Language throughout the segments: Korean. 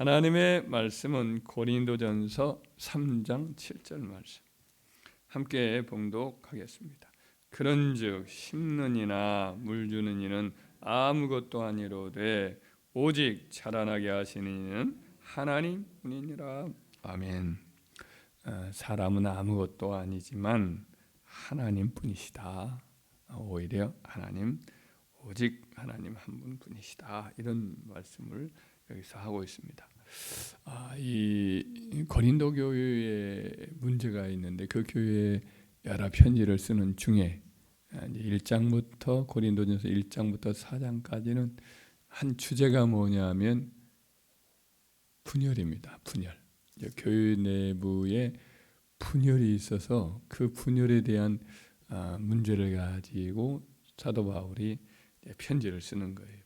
하나님의 말씀은 고린도전서 3장 7절 말씀 함께 봉독하겠습니다. 그런즉 심는 이나 물 주는 이는 아무것도 아니로되 오직 자라나게 하시는 이는 하나님뿐이니라. 아멘. 사람은 아무것도 아니지만 하나님뿐이시다. 오히려 하나님, 오직 하나님 한 분뿐이시다. 이런 말씀을 여기서 하고 있습니다. 이 고린도 교회에 문제가 있는데 그 교회에 여러 편지를 쓰는 중에 1장부터 고린도전서 1장부터 4장까지는 한 주제가 뭐냐면 분열입니다. 분열. 교회 내부에 분열이 있어서 그 분열에 대한 문제를 가지고 사도 바울이 편지를 쓰는 거예요.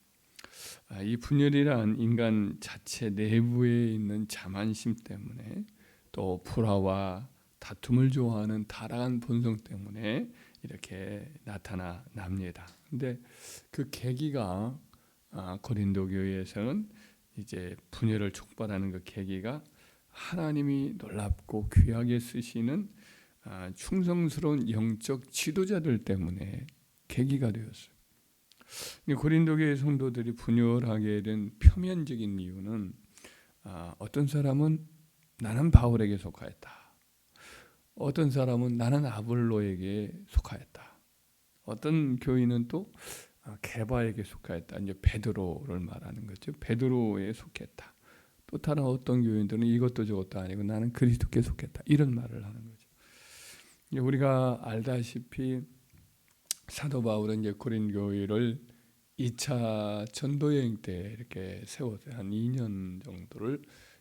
이 분열이란 인간 자체 내부에 있는 자만심 때문에 또 불화와 다툼을 좋아하는 타락한 본성 때문에 이렇게 나타납니다. 근데 그 계기가 고린도 교회에서는 이제 분열을 촉발하는 그 계기가 하나님이 놀랍고 귀하게 쓰시는 충성스러운 영적 지도자들 때문에 계기가 되었어요. 고린도 교회 성도들이 분열하게 된 표면적인 이유는 어떤 사람은 나는 바울에게 속하였다. 어떤 사람은 나는 아볼로에게 속하였다. 어떤 교인은 또 게바에게 속하였다. 이제 베드로를 말하는 거죠. 베드로에 속했다. 또 다른 어떤 교인들은 이것도 저것도 아니고 나는 그리스도께 속했다. 이런 말을 하는 거죠. 우리가 알다시피 사도 바울은 이제 고린 교회를 2차 전도 여행 때 이렇게 세웠어요. 한 2년 정도를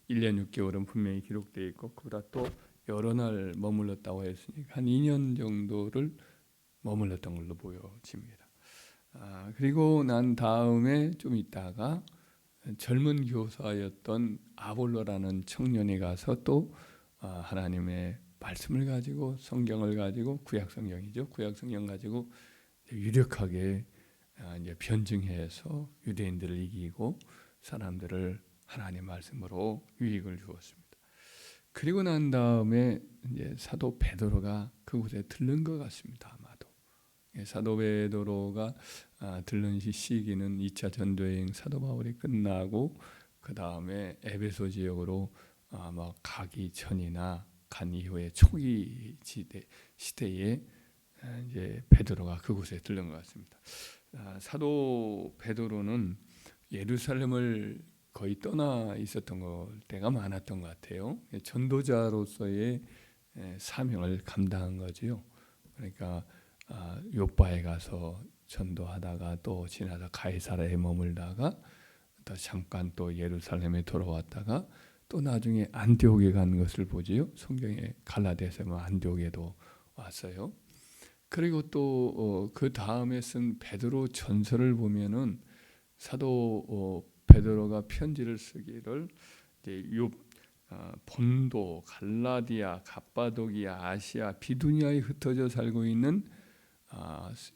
1년 6개월은 분명히 기록되어 있고 그보다 또 여러 날 머물렀다고 했으니까 한 2년 정도를 머물렀던 걸로 보여집니다. 그리고 난 다음에 좀 있다가 젊은 교사였던 아볼로라는 청년이 가서 또 하나님의 말씀을 가지고 성경을 가지고 구약 성경이죠. 구약 성경 가지고 유력하게 이제 변증해서 유대인들을 이기고 사람들을 하나님의 말씀으로 유익을 주었습니다. 그리고 난 다음에 이제 사도 베드로가 그곳에 들른 것 같습니다. 아마도 사도 베드로가 들른 시기는 2차 전도여행 사도 바울이 끝나고 그 다음에 에베소 지역으로 아마 가기 전이나 간 이후에 초기 시대에 이제 베드로가 그곳에 들른 것 같습니다. 사도 베드로는 예루살렘을 거의 떠나 있었던 때가 많았던 것 같아요. 전도자로서의 사명을 감당한 거죠. 그러니까 요바에 가서 전도하다가 또 지나서 가이사라에 머물다가 또 잠깐 또 예루살렘에 돌아왔다가 또 나중에 안디옥에 간 것을 보지요. 성경에 갈라디아서 안디옥에도 왔어요. 그리고 또 그 다음에 쓴 베드로 전서를 보면은 사도 베드로가 편지를 쓰기를 본도, 갈라디아, 갑바도기아, 아시아, 비두니아에 흩어져 살고 있는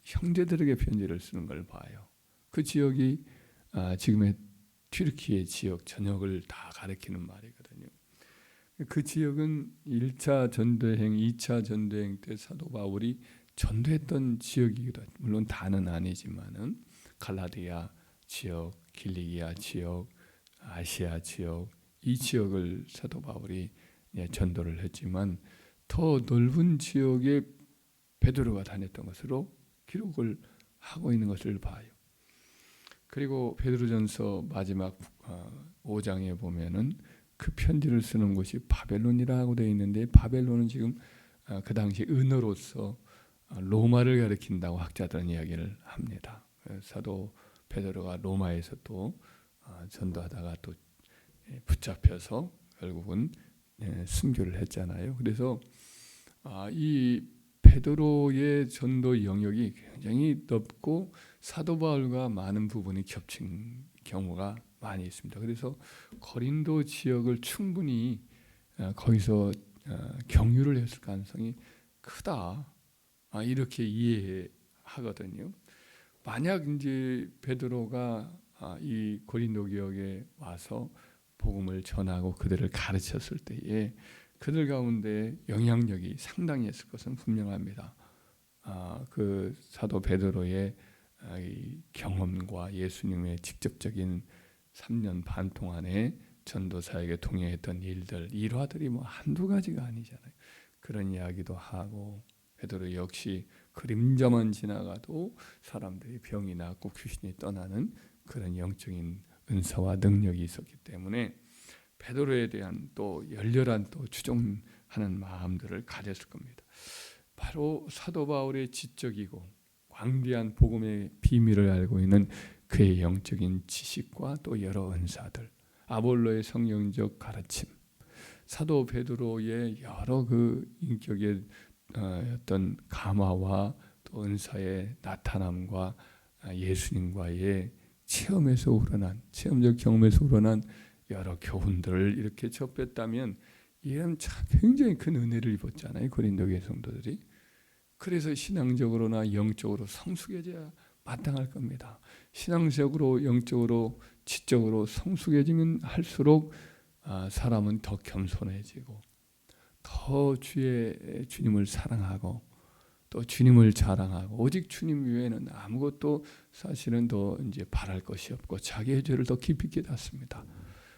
형제들에게 편지를 쓰는 걸 봐요. 그 지역이 지금의 튀르키예 지역 전역을 다 가리키는 말이거든요. 그 지역은 1차 전도여행, 2차 전도여행 때 사도 바울이 전도했던 지역이기도 하죠. 물론 다는 아니지만은 갈라디아 지역, 길리기아 지역, 아시아 지역 이 지역을 사도 바울이 전도를 했지만 더 넓은 지역에 베드로가 다녔던 것으로 기록을 하고 있는 것을 봐요. 그리고 베드로전서 마지막 5장에 보면은 그 편지를 쓰는 곳이 바벨론이라고 되어 있는데 바벨론은 지금 그 당시 은어로서 로마를 가리킨다고 학자들은 이야기를 합니다. 사도 베드로가 로마에서 또 전도하다가 또 붙잡혀서 결국은 순교를 했잖아요. 그래서 이 베드로의 전도 영역이 굉장히 넓고 사도 바울과 많은 부분이 겹친 경우가 많이 있습니다. 그래서 고린도 지역을 충분히 거기서 경유를 했을 가능성이 크다. 이렇게 이해하거든요. 만약 이제 베드로가 이 고린도 지역에 와서 복음을 전하고 그들을 가르쳤을 때에 그들 가운데 영향력이 상당했을 것은 분명합니다. 그 사도 베드로의 이 경험과 예수님의 직접적인 3년 반 동안에 전도 사역에 동행했던 일들, 일화들이 뭐 한두 가지가 아니잖아요. 그런 이야기도 하고 베드로 역시 그림자만 지나가도 사람들이 병이 낫고 귀신이 떠나는 그런 영적인 은사와 능력이 있었기 때문에 베드로에 대한 또 열렬한 또 추종하는 마음들을 가졌을 겁니다. 바로 사도 바울의 지적이고 광대한 복음의 비밀을 알고 있는 그의 영적인 지식과 또 여러 은사들, 아볼로의 성경적 가르침, 사도 베드로의 여러 그 인격의 어떤 감화와 또 은사의 나타남과 예수님과의 체험에서 우러난 체험적 경험에서 우러난 여러 교훈들을 이렇게 접했다면 이런 참 굉장히 큰 은혜를 입었잖아요. 고린도 교회 성도들이. 그래서 신앙적으로나 영적으로 성숙해져야 마땅할 겁니다. 신앙적으로 영적으로 지적으로 성숙해지면 할수록 사람은 더 겸손해지고 더 주님을 사랑하고 또 주님을 자랑하고 오직 주님 외에는 아무것도 사실은 더 이제 바랄 것이 없고 자기의 죄를 더 깊이 깨닫습니다.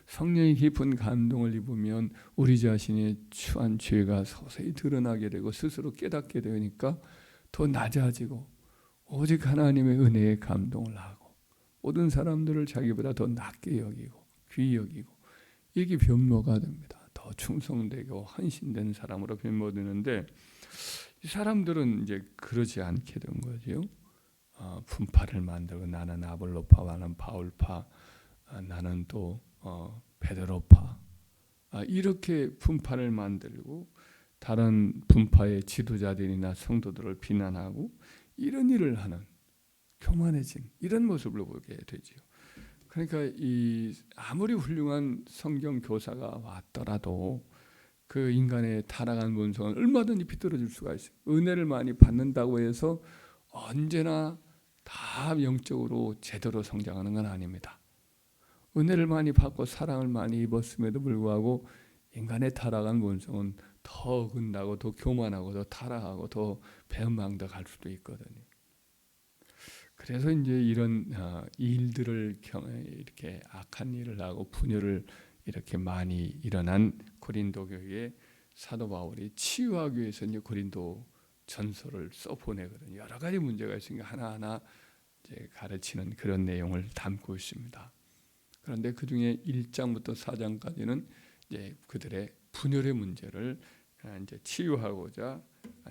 성령의 깊은 감동을 입으면 우리 자신의 추한 죄가 서서히 드러나게 되고 스스로 깨닫게 되니까 더 낮아지고 오직 하나님의 은혜에 감동을 하고 모든 사람들을 자기보다 더 낮게 여기고 귀히 여기고 이게 변모가 됩니다. 더 충성되고 헌신된 사람으로 변모되는데 이 사람들은 이제 그러지 않게 된 거죠. 분파를 만들고 나는 아볼로파, 나는 바울파, 나는 또 베드로파, 이렇게 분파를 만들고 다른 분파의 지도자들이나 성도들을 비난하고 이런 일을 하는 교만해진 이런 모습을 보게 되죠. 그러니까 이 아무리 훌륭한 성경 교사가 왔더라도 그 인간의 타락한 본성은 얼마든지 비뚤어질 수가 있어요. 은혜를 많이 받는다고 해서 언제나 다 영적으로 제대로 성장하는 건 아닙니다. 은혜를 많이 받고 사랑을 많이 입었음에도 불구하고 인간의 타락한 본성은 더 어긋나고 더 교만하고 더 타락하고 더 배은망덕 갈 수도 있거든요. 그래서 이제 이런 일들을 이렇게 악한 일을 하고 분열을 이렇게 많이 일어난 고린도 교회에 사도 바울이 치유하기 위해서 이제 고린도 전서를 써 보내거든요. 여러 가지 문제가 있으니까 하나하나 이제 가르치는 그런 내용을 담고 있습니다. 그런데 그 중에 1장부터 4장까지는 이제 그들의 분열의 문제를 이제 치유하고자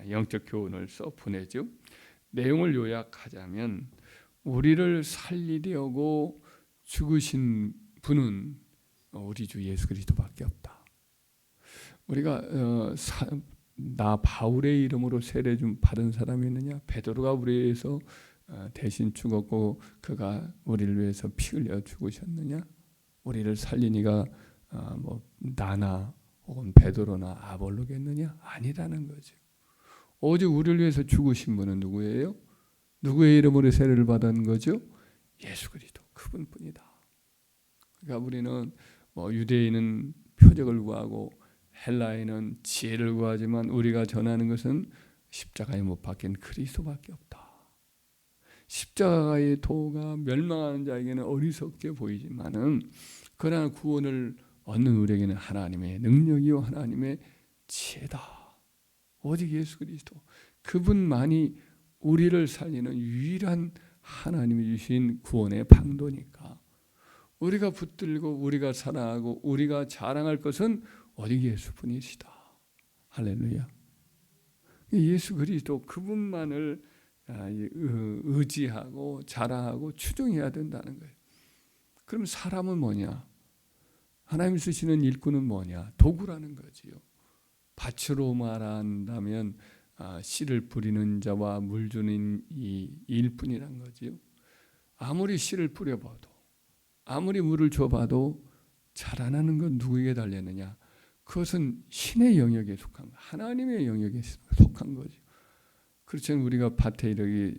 영적 교훈을 써 보내죠. 내용을 요약하자면 우리를 살리려고 죽으신 분은 우리 주 예수 그리스도밖에 없다. 우리가 나 바울의 이름으로 세례 좀 받은 사람이 있느냐? 베드로가 우리 위해서 대신 죽었고 그가 우리를 위해서 피 흘려 죽으셨느냐? 우리를 살리니가 뭐 나나 혹은 베드로나 아볼로겠느냐? 아니라는 거죠. 오직 우리를 위해서 죽으신 분은 누구예요? 누구의 이름으로 세례를 받은 거죠? 예수 그리스도 그분뿐이다. 그러니까 우리는 뭐 유대인은 표적을 구하고 헬라인은 지혜를 구하지만 우리가 전하는 것은 십자가에 못 박힌 그리스도밖에 없다. 십자가의 도가 멸망하는 자에게는 어리석게 보이지만은 그러나 구원을 얻는 우리에게는 하나님의 능력이요 하나님의 지혜다. 오직 예수 그리스도 그분만이 우리를 살리는 유일한 하나님이 주신 구원의 방도니까 우리가 붙들고 우리가 사랑하고 우리가 자랑할 것은 오직 예수뿐이시다. 할렐루야. 예수 그리스도 그분만을 의지하고 자랑하고 추종해야 된다는 거예요. 그럼 사람은 뭐냐? 하나님 쓰시는 일꾼은 뭐냐? 도구라는 거지요. 밭으로 말한다면 씨를 뿌리는 자와 물 주는 이 일뿐이란 거지요. 아무리 씨를 뿌려봐도 아무리 물을 줘봐도 자라나는 건 누구에게 달렸느냐? 그것은 신의 영역에 속한 거, 하나님의 영역에 속한 거죠. 그렇지만 우리가 밭에 이렇게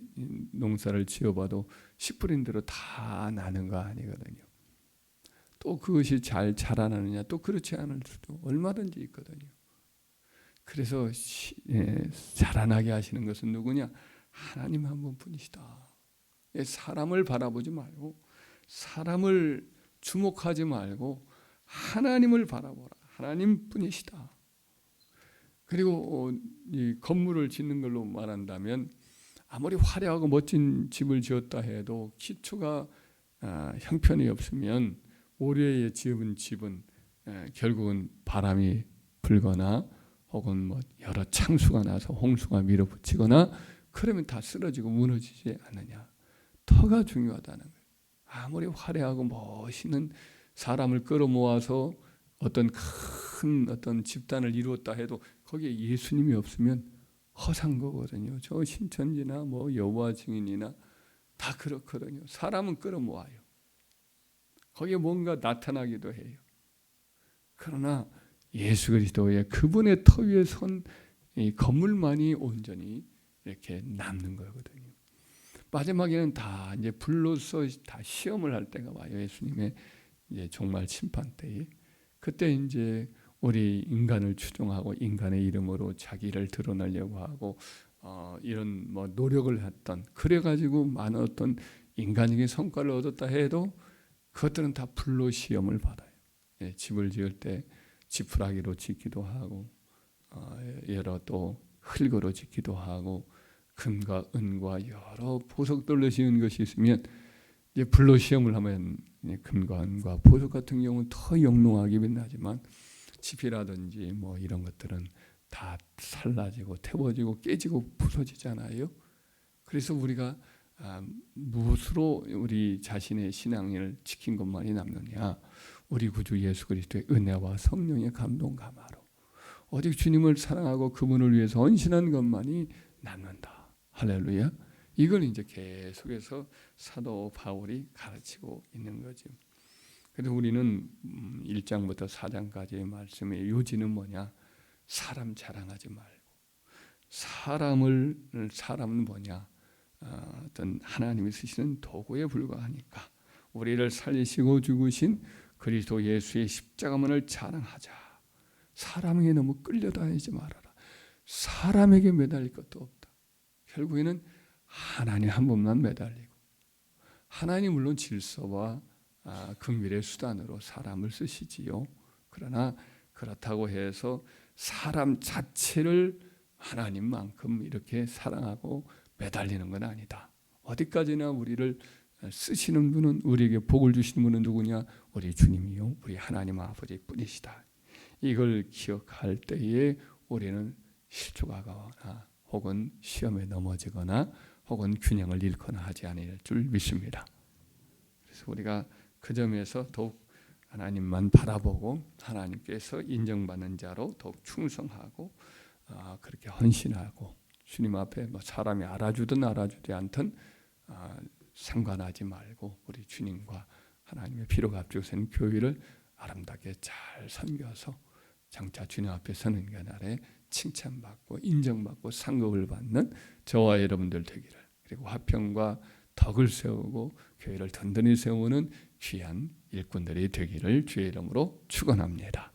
농사를 지어봐도 씨 뿌린 대로 다 나는 거 아니거든요. 또 그것이 잘 자라나느냐, 또 그렇지 않을 수도 얼마든지 있거든요. 그래서 자라나게 하시는 것은 누구냐? 하나님 한 분뿐이시다. 사람을 바라보지 말고, 사람을 주목하지 말고 하나님을 바라보라. 하나님뿐이시다. 그리고 이 건물을 짓는 걸로 말한다면, 아무리 화려하고 멋진 집을 지었다 해도 기초가 형편이 없으면 오래에 지은 집은 결국은 바람이 불거나 혹은 뭐 여러 창수가 나서 홍수가 밀어붙이거나 그러면 다 쓰러지고 무너지지 않느냐. 터가 중요하다는 거예요. 아무리 화려하고 멋있는 사람을 끌어모아서 어떤 큰 집단을 이루었다 해도 거기에 예수님이 없으면 허상 거거든요. 저 신천지나 뭐 여호와 증인이나 다 그렇거든요. 사람은 끌어모아요. 거기에 뭔가 나타나기도 해요. 그러나 예수 그리스도의 그분의 터 위에 선 이 건물만이 온전히 이렇게 남는 거거든요. 마지막에는 다 이제 불로서 다 시험을 할 때가 와요. 예수님의 이제 종말 심판 때에. 그때 이제 우리 인간을 추종하고 인간의 이름으로 자기를 드러내려고 하고 이런 뭐 노력을 했던, 그래가지고 많은 어떤 인간적인 성과를 얻었다 해도 그것들은 다 불로 시험을 받아요. 집을 지을 때 지푸라기로 짓기도 하고 여러 또 흙으로 짓기도 하고 금과 은과 여러 보석들로 지은 것이 있으면 이제 불로 시험을 하면 금과 은과 보석 같은 경우는 더 영롱하게 빛나지만 집이라든지 뭐 이런 것들은 다 살라지고 태워지고 깨지고 부서지잖아요. 그래서 우리가 무엇으로 우리 자신의 신앙을 지킨 것만이 남느냐? 우리 구주 예수 그리스도의 은혜와 성령의 감동 감화로 오직 주님을 사랑하고 그분을 위해서 헌신한 것만이 남는다. 할렐루야. 이걸 이제 계속해서 사도 바울이 가르치고 있는 거죠. 그래서 우리는 1장부터 4장까지의 말씀의 요지는 뭐냐? 사람 자랑하지 말고, 사람은 뭐냐? 어떤 하나님이 쓰시는 도구에 불과하니까 우리를 살리시고 죽으신 그리스도 예수의 십자가만을 자랑하자. 사람에게 너무 끌려다니지 말아라. 사람에게 매달릴 것도 없다. 결국에는 하나님 한 분만 매달리고, 하나님 물론 질서와 긍휼의 수단으로 사람을 쓰시지요. 그러나 그렇다고 해서 사람 자체를 하나님만큼 이렇게 사랑하고 매달리는 건 아니다. 어디까지나 우리를 쓰시는 분은, 우리에게 복을 주시는 분은 누구냐? 우리 주님이요, 우리 하나님 아버지 뿐이시다. 이걸 기억할 때에 우리는 실족하거나 혹은 시험에 넘어지거나 혹은 균형을 잃거나 하지 않을 줄 믿습니다. 그래서 우리가 그 점에서 더욱 하나님만 바라보고 하나님께서 인정받는 자로 더욱 충성하고 그렇게 헌신하고, 주님 앞에 뭐 사람이 알아주든 알아주지 않든 상관하지 말고 우리 주님과 하나님의 피로 값주고 선 교회를 아름답게 잘 섬겨서 장차 주님 앞에 서는 그날에 칭찬받고 인정받고 상급을 받는 저와 여러분들 되기를, 그리고 화평과 덕을 세우고 교회를 든든히 세우는 귀한 일꾼들이 되기를 주의 이름으로 축원합니다.